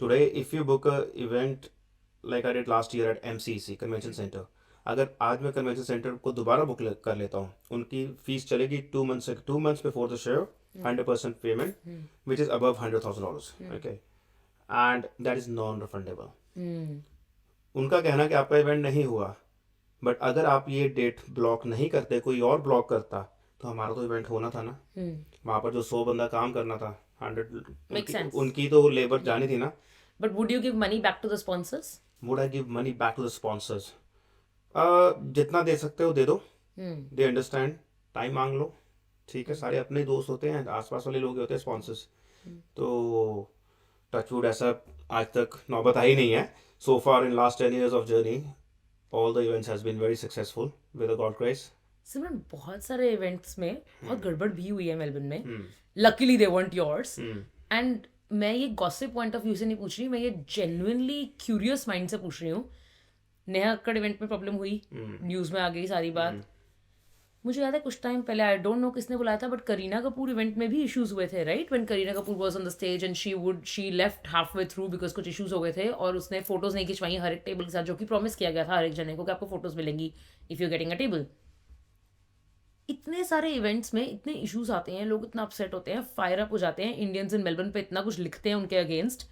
[SPEAKER 2] Today if you book a event like I did last year at MCC Convention Center, अगर आज मैं convention centre को दोबारा book कर लेता हूँ, उनकी fees चलेगी 2 months before the show, 100% payment which is above $100,000, okay, and that is non refundable. उनका कहना कि आपका इवेंट नहीं हुआ, बट अगर आप ये डेट ब्लॉक नहीं करते, कोई और ब्लॉक करता, तो हमारा तो इवेंट होना था ना, वहाँ पर जो 100 बंदा काम करना था, 100
[SPEAKER 1] Makes sense.
[SPEAKER 2] उनकी तो लेबर जानी थी ना।
[SPEAKER 1] But would you give money back to the sponsors?
[SPEAKER 2] Would I give money back to the sponsors? जितना दे सकते हो दे दो, दे अंडरस्टैंड, टाइम मांग लो, ठीक है, सारे अपने दोस्त होते हैं, आसपास वाले लोग ही होते हैं स्पॉन्सर्स, तो टचवुड ऐसा आज तक नौबत आई नहीं है। So far in last 10 years of journey, all the events has been very successful with the God grace.
[SPEAKER 1] Simran, बहुत सारे इवेंट्स में बहुत गड़बड़ भी हुई है मेलबर्न में। Luckily they weren't yours, and मैं ये गॉसिप पॉइंट ऑफ व्यू से नहीं पूछ रही, मैं ये जेन्युइनली क्यूरियस माइंड से पूछ रही हूँ। नेहा कक्कड़ इवेंट में प्रॉब्लम हुई, न्यूज़ में आ गई सारी बात। मुझे याद है कुछ टाइम पहले, आई डोंट नो किसने बुलाया था, बट करीना कपूर इवेंट में भी इश्यूज हुए थे, right? When Kareena Kapoor was on the stage and she left half way through because कुछ इश्यूज हो गए थे, और उसने फोटोज नहीं खिंचवाई हर एक टेबल के साथ, जो कि प्रॉमिस किया गया था हर एक जने को कि आपको फोटोज मिलेंगी if you getting a table. इतने सारे इवेंट्स में इतने इश्यूज आते हैं, लोग इतना अपसेट होते हैं, फायर अप हो जाते हैं, इंडियंस इन मेलबर्न पे इतना कुछ लिखते हैं उनके अगेंस्ट,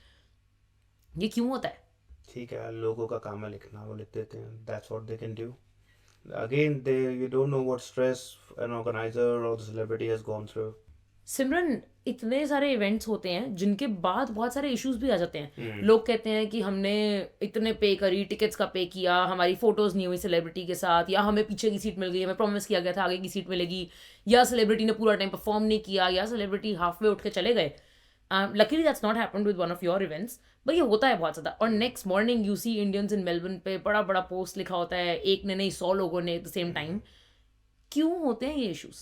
[SPEAKER 1] ये क्यों होता है?
[SPEAKER 2] ठीक है, लोगों का काम है लिखना, वो लिख देते हैं, that's what they can do. Again, you don't know what stress an organizer or the celebrity has gone through.
[SPEAKER 1] सिमरन, इतने सारे इवेंट्स होते हैं जिनके बाद बहुत सारे इश्यूज भी आ जाते हैं। लोग कहते हैं कि हमने इतने पे करी, टिकट्स का पे किया, हमारी फोटोज नहीं हुई सेलिब्रिटी के साथ, या हमें पीछे की सीट मिल गई, हमें प्रॉमिस किया गया था आगे की सीट मिलेगी, या सेलिब्रिटी ने पूरा टाइम परफॉर्म नहीं किया, या सेलिब्रिटी हाफ वे उठ के चले गए। Luckily that's not happened with one of your events, but ये होता है बहुत ज़्यादा। और next morning you see Indians in Melbourne पे बड़ा बड़ा पोस्ट लिखा होता है, एक ने नहीं 100 लोगों ने एट द सेम टाइम। क्यों होते हैं ये इश्यूज?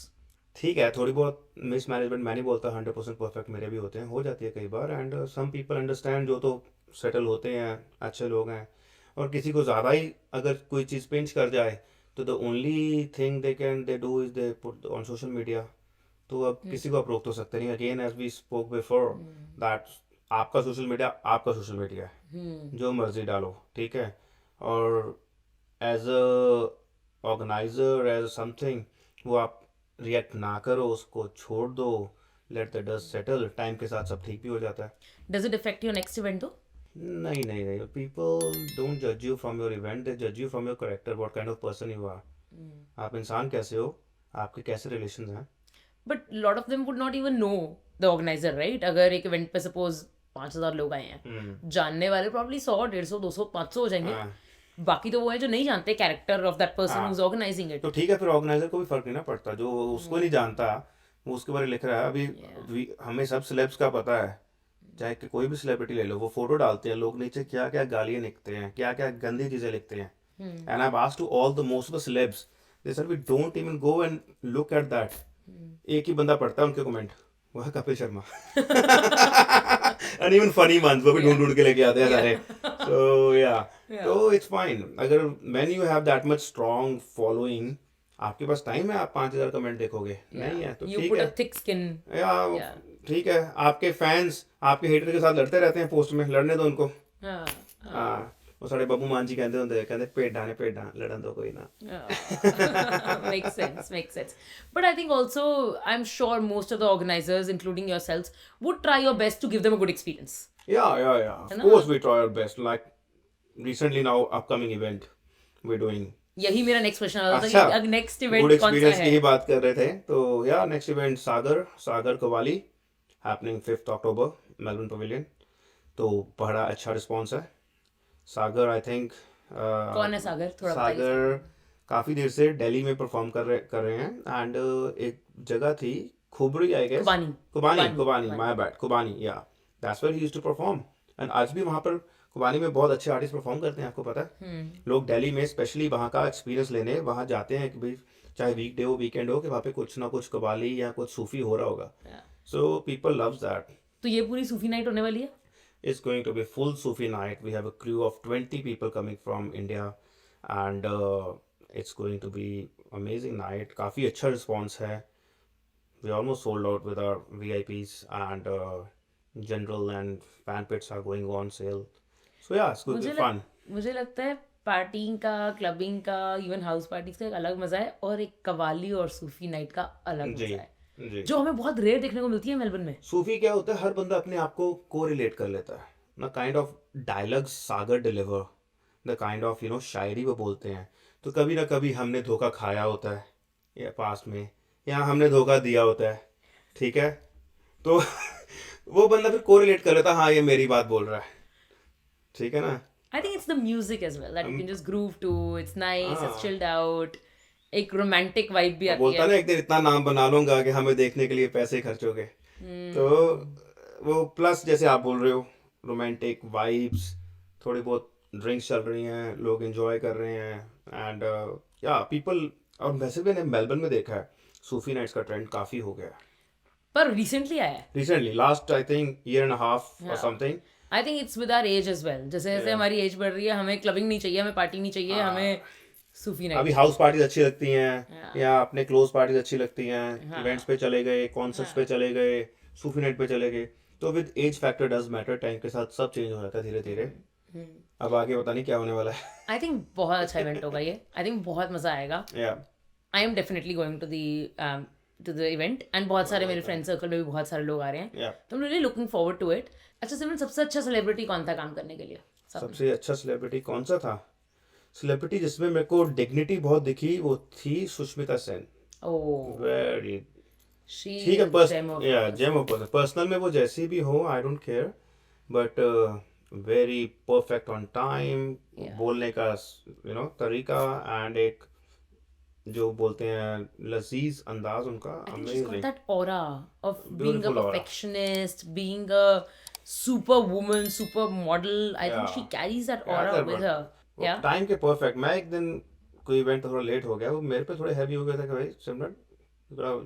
[SPEAKER 2] ठीक है, थोड़ी बहुत मिस मैनेजमेंट, मैं नहीं बोलता 100% परफेक्ट, मेरे भी होते हैं, हो जाती है कई बार, एंड सम पीपल अंडरस्टैंड, जो तो सेटल होते हैं, अच्छे लोग हैं। और किसी को ज़्यादा ही अगर कोई चीज़ पिंच कर जाए, तो the only thing they do is they put on social media. तो अब किसी को आप रोक तो सकते नहीं, again as we spoke before that, आपका सोशल मीडिया है, जो मर्जी डालो, ठीक है। और as a organiser, as something, वो आप रिएक्ट ना करो, उसको छोड़ दो, let the dust settle, time के साथ सब ठीक भी हो जाता है।
[SPEAKER 1] Does it affect your next event though?
[SPEAKER 2] नहीं नहीं नहीं, पीपल डोंट जज यू फ्रॉम योर इवेंट, दे जज you from your character, what kind of person you are. आप इंसान कैसे हो, आपके कैसे रिलेशन हैं।
[SPEAKER 1] But a lot of them would not even know the organizer, right? अगर एक event पे suppose 5,000 लोग आए हैं, जानने वाले probably 100, 150, 200, 500 हो जाएंगे।
[SPEAKER 2] हाँ,
[SPEAKER 1] बाकी तो वो है जो नहीं जानते कैरेक्टर ऑफ दैट पर्सन
[SPEAKER 2] हाँ,
[SPEAKER 1] who's organizing it.
[SPEAKER 2] तो ठीक है, फिर ऑर्गेनाइजर को भी फर्क नहीं ना पड़ता, जो उसको नहीं जानता वो उसके बारे में लिख रहा है। अभी हमें सब सेलेब्स का पता है, चाहे कि कोई भी सेलिब्रिटी ले लो, वो फोटो डालते हैं, लोग नीचे क्या क्या गालियां लिखते हैं, क्या क्या गंदी चीजें लिखते हैं। And I have asked to all the most of the celebs, they said we don't even go and look at that. एक ही बंदा पढ़ता है उनके कमेंट, वह है Kapil Sharma. And even funny ones वो भी ढूंढ ढूंढ के लेके आते हैं सारे। सो या, तो इट्स फाइन। अगर when you have that much strong following, आपके पास टाइम है आप 5,000 कमेंट देखोगे? नहीं है तो
[SPEAKER 1] You
[SPEAKER 2] ठीक
[SPEAKER 1] put
[SPEAKER 2] है
[SPEAKER 1] a thick skin.
[SPEAKER 2] या, ठीक है। आपके फैंस आपके हेटर के साथ लड़ते रहते हैं पोस्ट में, लड़ने दो उनको।
[SPEAKER 1] हाँ,
[SPEAKER 2] हाँ, वो साढ़े बब्बू मान जी कहते होंगे, कहते भेडां ने भेडां, लड़न दो कोई ना।
[SPEAKER 1] makes sense, makes sense. But I think also, I'm sure most of the organizers, including yourselves, would try your best to give them a good experience.
[SPEAKER 2] Yeah. Of course we try our best. Like recently now upcoming event we're doing.
[SPEAKER 1] यही मेरा next question आ रहा था
[SPEAKER 2] अच्छा,
[SPEAKER 1] कि next
[SPEAKER 2] good
[SPEAKER 1] event कौन सा
[SPEAKER 2] experience की
[SPEAKER 1] है?
[SPEAKER 2] ही बात कर रहे थे, तो या नेक्स्ट इवेंट सागर कवाली, हैपनिंग 5th अक्टूबर, मेलबर्न पवेलियन। तो बड़ा अच्छा रिस्पॉन्स है। सागर आई थिंक
[SPEAKER 1] कौन है सागर? थोड़ा बताइए।
[SPEAKER 2] सागर काफ़ी देर से दिल्ली में परफॉर्म कर रहे हैं। एंड एक जगह थी खुबरी, आई गेस कुबानी, माय बैड, कुबानी, या that's where he used to perform. And आज भी वहाँ पर कुबानी में बहुत अच्छे आर्टिस्ट परफॉर्म करते हैं, आपको पता है। लोग दिल्ली में स्पेशली वहाँ का एक्सपीरियंस लेने वहाँ जाते हैं कि भाई चाहे वीकडे हो वीकेंड हो, कि वहाँ पे कुछ ना कुछ कवाली या कुछ सूफी हो रहा होगा। So people loves that.
[SPEAKER 1] तो ये पूरी सूफी नाइट होने वाली है?
[SPEAKER 2] It's going to be full Sufi night. We have a crew of 20 people coming from India, and it's going to be amazing night. काफ़ी अच्छा response है. We almost sold out with our VIPs, and general and fan pits are going on sale. So yeah, it's going to be fun.
[SPEAKER 1] मुझे लगता है parting का, clubbing का, even house parties का एक अलग मजा है, और एक कवाली और सूफी नाइट का अलग
[SPEAKER 2] जी
[SPEAKER 1] मजा है,
[SPEAKER 2] जी।
[SPEAKER 1] जो हमें बहुत रेयर देखने को मिलती है मेलबर्न में।
[SPEAKER 2] सूफी क्या होता है, हर बंदा अपने आप को कोरिलेट कर लेता है ना, kind of dialogues Sagar deliver, the kind of shayari वो बोलते हैं। तो कभी ना कभी हमने धोखा खाया होता है या पास्ट में, या हमने धोखा दिया होता है, ठीक है। तो वो बंदा फिर कोरिलेट कर लेता है, हाँ ये मेरी बात बोल रहा है, ठीक है ना।
[SPEAKER 1] I think it's the music as well that you can just groove to. It's nice, it's chilled out. एक रोमांटिक वाइब भी आती
[SPEAKER 2] बोलता
[SPEAKER 1] है।
[SPEAKER 2] ना एक दिन इतना नाम बना लूंगा कि हमें देखने के लिए पैसे खर्चोगे। तो वो प्लस जैसे आप बोल रहे हो, रोमांटिक वाइब्स, थोड़ी बहुत ड्रिंक्स चल रही हैं, लोग एंजॉय कर रहे हैं, एंड या पीपल। और वैसे भी मैंने मेलबर्न में देखा है सूफी नाइट्स का ट्रेंड काफ़ी हो गया है
[SPEAKER 1] पर रिसेंटली आया है।
[SPEAKER 2] Recently, last I think year and half और something.
[SPEAKER 1] I think it's with our age as well. जैसे जैसे हमारी एज बढ़ रही है, हमें क्लबिंग नहीं चाहिए, हमें पार्टी नहीं चाहिए, हमें सूफी नाइट।
[SPEAKER 2] अभी हाउस पार्टीज अच्छी लगती हैं, या अपने क्लोज पार्टीज अच्छी लगती हैं, इवेंट्स पे चले गए, कॉन्सर्ट्स पे चले गए, सूफी नाइट पे चले गए। तो with age factor does matter, time के साथ सब चेंज हो जाता है धीरे धीरे। अब आगे पता नहीं क्या होने वाला है।
[SPEAKER 1] आई थिंक बहुत अच्छा इवेंट होगा ये। आई थिंक बहुत मजा आएगा। I am definitely going to the event, and बहुत सारे मेरे फ्रेंड सर्कल में भी बहुत सारे लोग आ रहे हैं, तो I am really looking forward to it. अच्छा सिमरन, सबसे अच्छा सेलिब्रिटी कौन था काम करने के लिए?
[SPEAKER 2] सबसे अच्छा सेलिब्रिटी कौन सा था? सेलिब्रिटी जिसमें मेरे को डिग्निटी बहुत दिखी वो थी सुष्मिता सेन। वेरी ठीक है, जेम ऑफ पर्सन। पर्सनल में वो जैसी भी हो, I don't care, but very perfect on time, बोलने का तरीका, एंड एक जो बोलते हैं लजीज अंदाज उनका, amazing.
[SPEAKER 1] That aura of being a perfectionist, being a super woman, super model. I think she carries that aura with her. या
[SPEAKER 2] टाइम के परफेक्ट। मैं एक दिन कोई इवेंट थोड़ा लेट हो गया, वो मेरे पे थोड़े हैवी हो गया था कि भाई Simran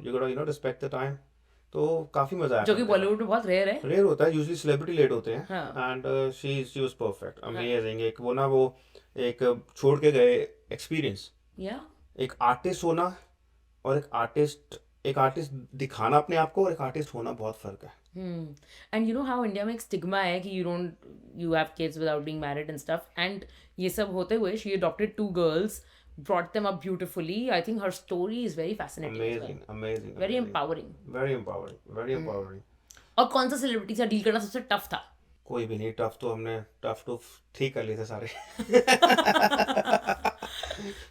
[SPEAKER 2] you gotta respect the time. तो काफी मजा आया,
[SPEAKER 1] जो कि बॉलीवुड में बहुत रेयर
[SPEAKER 2] होता है। यूजुअली सेलिब्रिटी लेट होते हैं, and she was perfect, amazing. एक वो ना, वो एक छोड़ के गए एक्सपीरियंस। एक आर्टिस्ट होना और एक आर्टिस्ट दिखाना अपने आप को, और एक आर्टिस्ट होना बहुत फर्क है।
[SPEAKER 1] And you know how India में एक स्टिग्मा है कि you have kids without being married and stuff, and ये सब होते हुए she adopted 2 girls brought them up beautifully. I think her story is very fascinating as well.
[SPEAKER 2] amazing,
[SPEAKER 1] Very
[SPEAKER 2] amazing.
[SPEAKER 1] empowering.
[SPEAKER 2] very empowering.
[SPEAKER 1] और कौन सा celebrity से deal करना सबसे टफ था?
[SPEAKER 2] कोई भी नहीं टफ, तो हमने टफ तो ठीक कर लिए थे सारे।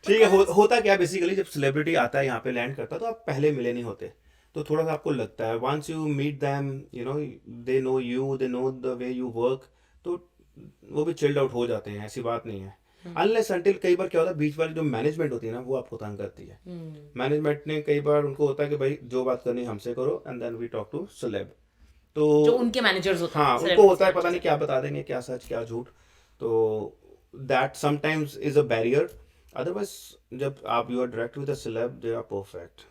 [SPEAKER 2] ठीक है, होता क्या बेसिकली, जब सेलिब्रिटी आता है यहाँ पे लैंड करता है तो आप पहले मिले नहीं होते, तो थोड़ा सा आपको लगता है, once you meet them, you know, they know you, they know the way you work, तो वो भी चिल्ड आउट हो जाते हैं, ऐसी बात नहीं है। अनलेस अंटिल कई बार क्या होता है, बीच वाली जो मैनेजमेंट होती है ना, वो आपको तंग करती है। मैनेजमेंट ने कई बार उनको होता है कि भाई जो बात करनी है हमसे करो, and then we talk to celeb. तो
[SPEAKER 1] जो उनके मैनेजर्स होते हैं,
[SPEAKER 2] हाँ, उनको होता है पता नहीं क्या बता देंगे, क्या सच क्या झूठ, तो that sometimes is a barrier. Otherwise जब आप you are direct with a celeb, they are perfect.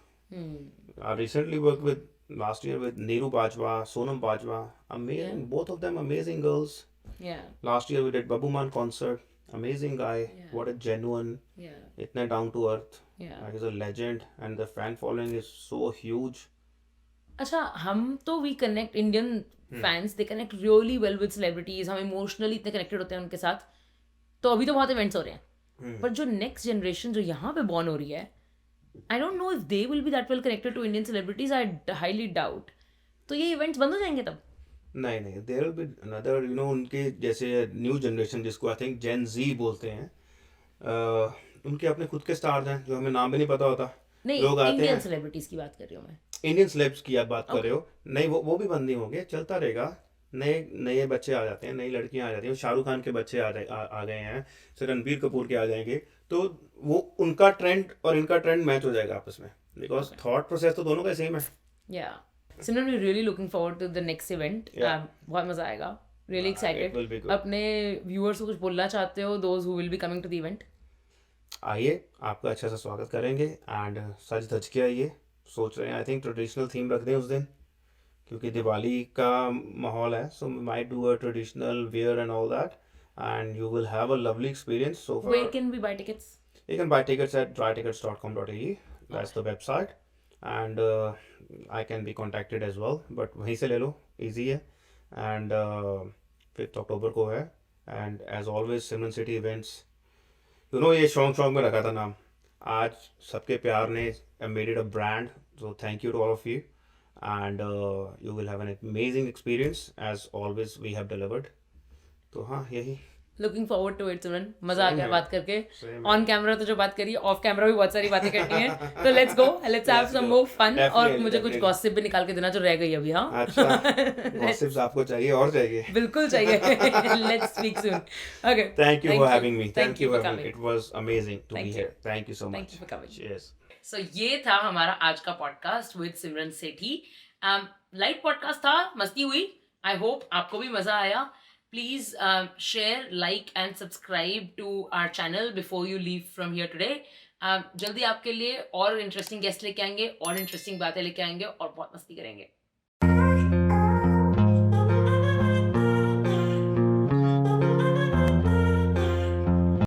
[SPEAKER 2] I recently worked with last year with Neeru Bajwa, Sonam Bajwa, amazing, both of them amazing girls.
[SPEAKER 1] Yeah.
[SPEAKER 2] Last year we did Babu Man concert, amazing guy, what a genuine, itna down to earth, he's a legend, and the fan following is so huge.
[SPEAKER 1] अच्छा, हम तो we connect Indian fans, they connect really well with celebrities, हम emotionally इतने connected होते हैं उनके साथ, तो अभी तो बहुत इवेंट्स हो रहे हैं, पर जो नेक्स्ट जनरेशन जो यहाँ पे बॉर्न हो रही है, I don't know if they will be that well connected to Indian celebrities, I highly doubt. तो ये इवेंट्स बंद हो जाएंगे तब?
[SPEAKER 2] नहीं, there will be another, you know, उनके जैसे न्यू जनरेशन जिसको आई थिंक जेन जी बोलते हैं, उनके अपने खुद के स्टार्स हैं जो हमें नाम भी नहीं पता होता।
[SPEAKER 1] नहीं,
[SPEAKER 2] लोग आते
[SPEAKER 1] इंडियन
[SPEAKER 2] हैं,
[SPEAKER 1] सेलिब्रिटीज की बात कर रही हूँ मैं।
[SPEAKER 2] इंडियन सेलेब्स की आप बात कर रहे हो, नहीं वो भी बंद नहीं होंगे, चलता रहेगा। नए नए बच्चे आ जाते हैं, नई लड़कियां आ जाती हैं, शाहरुख खान के बच्चे आ गए हैं, फिर रणबीर कपूर के आ जाएंगे, तो वो उनका ट्रेंड और इनका ट्रेंड मैच हो जाएगा आपस में, बिकॉज थॉट प्रोसेस तो दोनों का सेम है।
[SPEAKER 1] या Simran, we really looking forward to the next event, बहुत मजा आएगा, रियली एक्साइटेड। अपने व्यूअर्स को कुछ बोलना चाहते हो, those who will be coming to the event?
[SPEAKER 2] आइए, आपका अच्छा सा स्वागत करेंगे, एंड सज धज के आइए। सोच रहे हैं आई थिंक ट्रेडिशनल थीम रख दें उस दिन, क्योंकि दिवाली का माहौल है, so might do a traditional wear and all that, and you will have a lovely experience. So
[SPEAKER 1] Where can we buy tickets?
[SPEAKER 2] you can buy tickets at drytickets.com.ae, that's the website, and I can be contacted as well, but वहीं से ले लो, easy है, and 5th अक्टूबर को है, and as always Simran city events, you know, ये शौक में रखा था नाम, आज सबके प्यार ने made it a brand, so thank you to all of you, and you will have an amazing experience as always we have delivered. तो हाँ, यही
[SPEAKER 1] लुकिंग फॉरवर्ड टू इट सिमरन, मजा आ गया बात करके।
[SPEAKER 2] Same
[SPEAKER 1] ऑन कैमरा तो जो बात करी, ऑफ कैमरा भी बहुत सारी बातें करनी है, तो let's go, let's have some more fun, और मुझे कुछ गॉसिप भी निकाल के देना जो रह गई अभी। हाँ,
[SPEAKER 2] अच्छा, गॉसिप्स आपको चाहिए और चाहिए?
[SPEAKER 1] बिल्कुल चाहिए। Let's speak soon. Okay,
[SPEAKER 2] Thank you for having me. Thank you
[SPEAKER 1] for
[SPEAKER 2] for having me.
[SPEAKER 1] coming.
[SPEAKER 2] It was amazing to
[SPEAKER 1] Thank
[SPEAKER 2] be
[SPEAKER 1] you.
[SPEAKER 2] here. Thank you so much.
[SPEAKER 1] Thank you for coming.
[SPEAKER 2] Cheers.
[SPEAKER 1] So ये था हमारा आज का podcast with Simran Sethi. Light podcast था, मस्ती हुई, I hope आपको भी मजा आया। Please share, like and subscribe to our channel before you leave from here today. जल्दी आपके लिए और इंटरेस्टिंग गेस्ट लेके आएंगे, और इंटरेस्टिंग बातें लेके आएंगे, और बहुत मस्ती करेंगे।